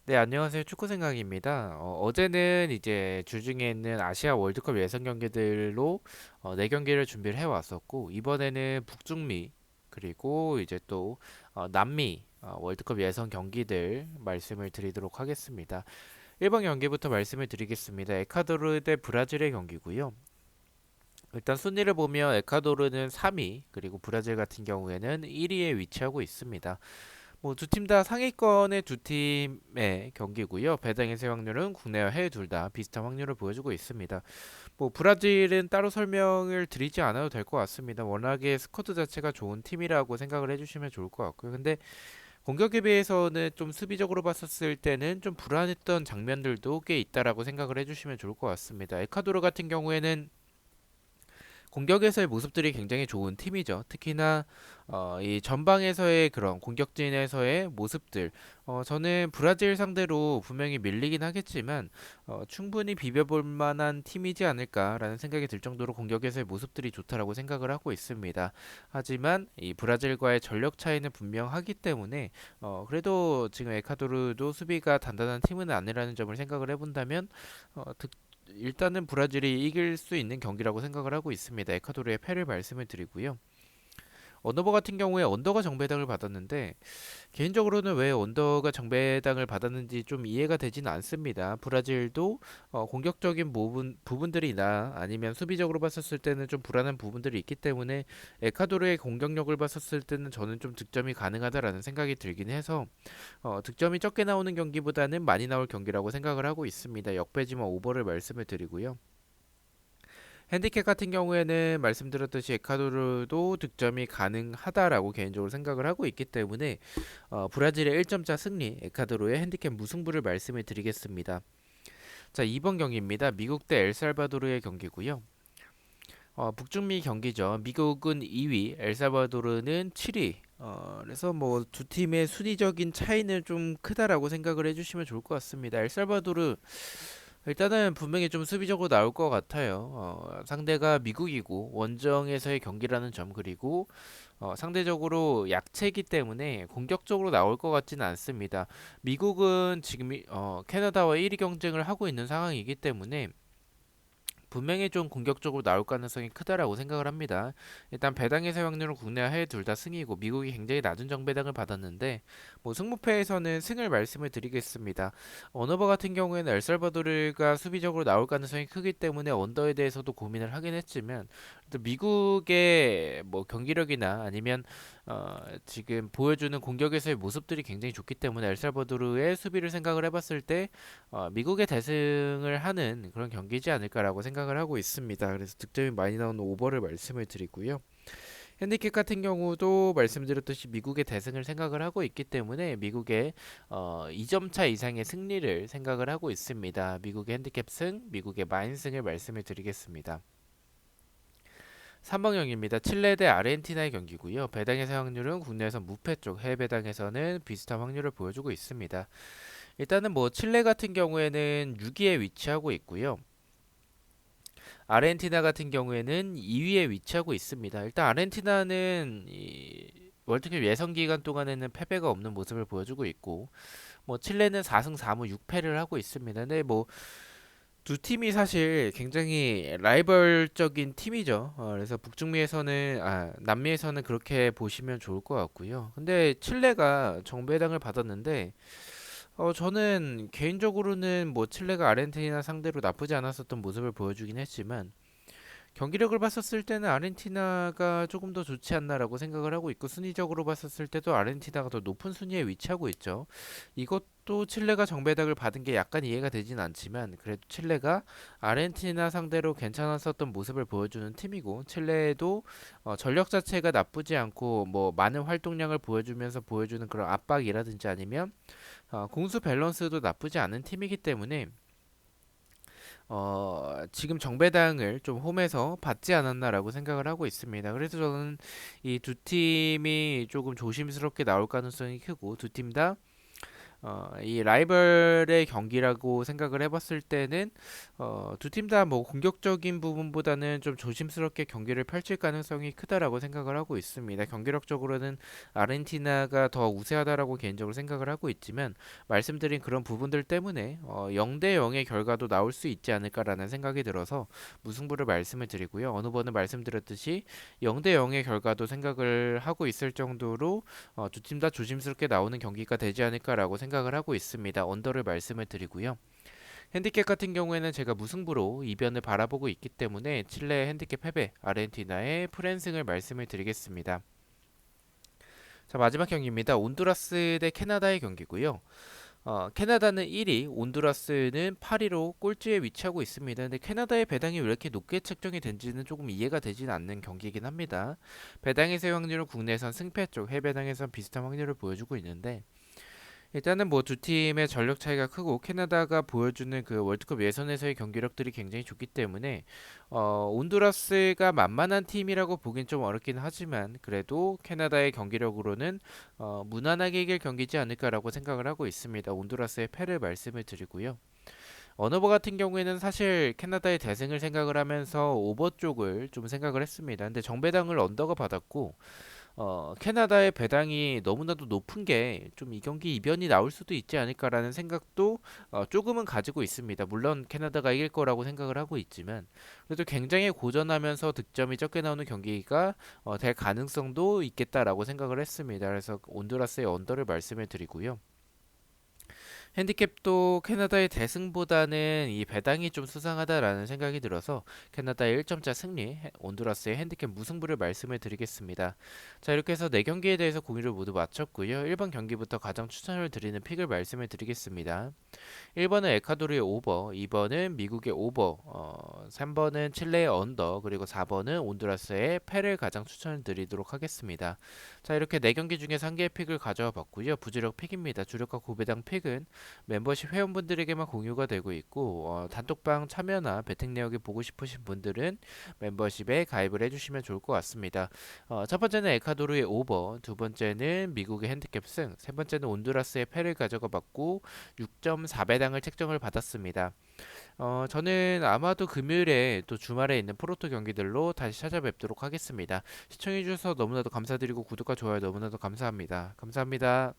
네, 안녕하세요. 축구 생각입니다. 어제는 이제 주중에 있는 아시아 월드컵 예선 경기들로 네 경기를 준비를 해왔었고, 이번에는 북중미, 그리고 이제 또 남미 월드컵 예선 경기들 말씀을 드리도록 하겠습니다. 1번 경기부터 말씀을 드리겠습니다. 에콰도르 대 브라질의 경기고요. 일단 순위를 보면 에콰도르는 3위, 그리고 브라질 같은 경우에는 1위에 위치하고 있습니다. 뭐 두 팀 다 상위권의 두 팀의 경기고요. 배당의 세 확률은 국내와 해외 둘 다 비슷한 확률을 보여주고 있습니다. 뭐 브라질은 따로 설명을 드리지 않아도 될 것 같습니다. 워낙에 스쿼드 자체가 좋은 팀이라고 생각을 해주시면 좋을 것 같고요. 근데 공격에 비해서는 좀 수비적으로 봤었을 때는 좀 불안했던 장면들도 꽤 있다라고 생각을 해주시면 좋을 것 같습니다. 에콰도르 같은 경우에는 공격에서의 모습들이 굉장히 좋은 팀이죠. 특히나 이 전방에서의 그런 공격진에서의 모습들, 저는 브라질 상대로 분명히 밀리긴 하겠지만 충분히 비벼볼 만한 팀이지 않을까라는 생각이 들 정도로 공격에서의 모습들이 좋다라고 생각을 하고 있습니다. 하지만 이 브라질과의 전력 차이는 분명하기 때문에 그래도 지금 에콰도르도 수비가 단단한 팀은 아니라는 점을 생각을 해본다면 일단은 브라질이 이길 수 있는 경기라고 생각을 하고 있습니다. 에콰도르의 패를 말씀을 드리고요. 언더버 같은 경우에 언더가 정배당을 받았는데 개인적으로는 왜 언더가 정배당을 받았는지 좀 이해가 되지는 않습니다. 브라질도 공격적인 부분들이나 아니면 수비적으로 봤었을 때는 좀 불안한 부분들이 있기 때문에 에콰도르의 공격력을 봤었을 때는 저는 좀 득점이 가능하다라는 생각이 들긴 해서 득점이 적게 나오는 경기보다는 많이 나올 경기라고 생각을 하고 있습니다. 역배지만 오버를 말씀을 드리고요. 핸디캡 같은 경우에는 말씀드렸듯이 에콰도르도 득점이 가능하다라고 개인적으로 생각을 하고 있기 때문에 브라질의 1점차 승리, 에콰도르의 핸디캡 무승부를 말씀을 드리겠습니다. 자, 2번 경기입니다. 미국 대 엘살바도르의 경기고요. 북중미 경기죠. 미국은 2위, 엘살바도르는 7위. 그래서 뭐 두 팀의 순위적인 차이는 좀 크다라고 생각을 해주시면 좋을 것 같습니다. 엘살바도르 일단은 분명히 좀 수비적으로 나올 것 같아요. 상대가 미국이고 원정에서의 경기라는 점 그리고 상대적으로 약체이기 때문에 공격적으로 나올 것 같지는 않습니다. 미국은 지금 캐나다와 1위 경쟁을 하고 있는 상황이기 때문에 분명히 좀 공격적으로 나올 가능성이 크다라고 생각을 합니다. 일단 배당의 사용률은 국내와 해외 둘 다 승이고 미국이 굉장히 낮은 정배당을 받았는데 뭐 승무패에서는 승을 말씀을 드리겠습니다. 언어버 같은 경우에는 엘살바도르가 수비적으로 나올 가능성이 크기 때문에 언더에 대해서도 고민을 하긴 했지만 또 미국의 뭐 경기력이나 아니면 지금 보여주는 공격에서의 모습들이 굉장히 좋기 때문에 엘살바도르의 수비를 생각을 해봤을 때 미국의 대승을 하는 그런 경기지 않을까라고 생각을 하고 있습니다. 그래서 득점이 많이 나오는 오버를 말씀을 드리고요. 핸디캡 같은 경우도 말씀드렸듯이 미국의 대승을 생각을 하고 있기 때문에 미국의 2점 차 이상의 승리를 생각을 하고 있습니다. 미국의 핸디캡 승, 미국의 마인승을 말씀을 드리겠습니다. 3번경기입니다. 칠레 대 아르헨티나의 경기고요. 배당의 사용률은 국내에서 무패 쪽, 해외 배당에서는 비슷한 확률을 보여주고 있습니다. 일단은 뭐 칠레 같은 경우에는 6위에 위치하고 있고요. 아르헨티나 같은 경우에는 2위에 위치하고 있습니다. 일단 아르헨티나는 이 월드컵 예선 기간 동안에는 패배가 없는 모습을 보여주고 있고 뭐 칠레는 4승 4무 6패를 하고 있습니다. 근데 뭐 두 팀이 사실 굉장히 라이벌적인 팀이죠. 그래서 북중미에서는 남미에서는 그렇게 보시면 좋을 것 같고요. 근데 칠레가 정배당을 받았는데 저는 개인적으로는 뭐 칠레가 아르헨티나 상대로 나쁘지 않았었던 모습을 보여주긴 했지만 경기력을 봤었을 때는 아르헨티나가 조금 더 좋지 않나라고 생각을 하고 있고 순위적으로 봤었을 때도 아르헨티나가 더 높은 순위에 위치하고 있죠. 이것도 칠레가 정배당을 받은 게 약간 이해가 되진 않지만 그래도 칠레가 아르헨티나 상대로 괜찮았었던 모습을 보여주는 팀이고 칠레도 전력 자체가 나쁘지 않고 뭐 많은 활동량을 보여주면서 보여주는 그런 압박이라든지 아니면 공수 밸런스도 나쁘지 않은 팀이기 때문에 지금 정배당을 좀 홈에서 받지 않았나라고 생각을 하고 있습니다. 그래서 저는 이 두 팀이 조금 조심스럽게 나올 가능성이 크고 두 팀 다 이 라이벌의 경기라고 생각을 해봤을 때는 두 팀 다 뭐 공격적인 부분보다는 좀 조심스럽게 경기를 펼칠 가능성이 크다라고 생각을 하고 있습니다. 경기력적으로는 아르헨티나가 더 우세하다라고 개인적으로 생각을 하고 있지만 말씀드린 그런 부분들 때문에 0대 0의 결과도 나올 수 있지 않을까라는 생각이 들어서 무승부를 말씀을 드리고요. 어느 번은 말씀드렸듯이 0대 0의 결과도 생각을 하고 있을 정도로 두 팀 다 조심스럽게 나오는 경기가 되지 않을까라고 생각을 하고 있습니다. 언더를 말씀을 드리고요. 핸디캡 같은 경우에는 제가 무승부로 이변을 바라보고 있기 때문에 칠레의 핸디캡 패배, 아르헨티나의 프랜승을 말씀을 드리겠습니다. 자, 마지막 경기입니다. 온두라스 대 캐나다의 경기고요. 캐나다는 1위, 온두라스는 8위로 꼴찌에 위치하고 있습니다. 근데 캐나다의 배당이 왜 이렇게 높게 책정이 된지는 조금 이해가 되진 않는 경기이긴 합니다. 배당에서의 확률은 국내선 승패 쪽, 해배당에선 비슷한 확률을 보여주고 있는데 일단은 뭐 두 팀의 전력 차이가 크고 캐나다가 보여주는 그 월드컵 예선에서의 경기력들이 굉장히 좋기 때문에 온두라스가 만만한 팀이라고 보긴 좀 어렵긴 하지만 그래도 캐나다의 경기력으로는 무난하게 이길 경기지 않을까라고 생각을 하고 있습니다. 온두라스의 패를 말씀을 드리고요. 언어버 같은 경우에는 사실 캐나다의 대승을 생각을 하면서 오버 쪽을 좀 생각을 했습니다. 근데 정배당을 언더가 받았고 캐나다의 배당이 너무나도 높은 게 좀 이 경기 이변이 나올 수도 있지 않을까라는 생각도 조금은 가지고 있습니다. 물론 캐나다가 이길 거라고 생각을 하고 있지만 그래도 굉장히 고전하면서 득점이 적게 나오는 경기가 될 가능성도 있겠다라고 생각을 했습니다. 그래서 온두라스의 언더를 말씀을 드리고요. 핸디캡도 캐나다의 대승보다는 이 배당이 좀 수상하다라는 생각이 들어서 캐나다의 1점차 승리, 온두라스의 핸디캡 무승부를 말씀을 드리겠습니다. 자, 이렇게 해서 4경기에 대해서 공유를 모두 마쳤고요. 1번 경기부터 가장 추천을 드리는 픽을 말씀을 드리겠습니다. 1번은 에콰도르의 오버, 2번은 미국의 오버, 3번은 칠레의 언더, 그리고 4번은 온두라스의 패를 가장 추천을 드리도록 하겠습니다. 자, 이렇게 4경기 중에서 한 개의 픽을 가져와 봤고요. 부주력 픽입니다. 주력과 고배당 픽은 멤버십 회원분들에게만 공유가 되고 있고 단톡방 참여나 배팅 내역이 보고 싶으신 분들은 멤버십에 가입을 해주시면 좋을 것 같습니다. 첫 번째는 에콰도르의 오버, 두 번째는 미국의 핸디캡 승, 세 번째는 온두라스의 패를 가져가 봤고 6.4배당을 책정을 받았습니다. 저는 아마도 금요일에 또 주말에 있는 프로토 경기들로 다시 찾아뵙도록 하겠습니다. 시청해주셔서 너무나도 감사드리고 구독과 좋아요 너무나도 감사합니다. 감사합니다.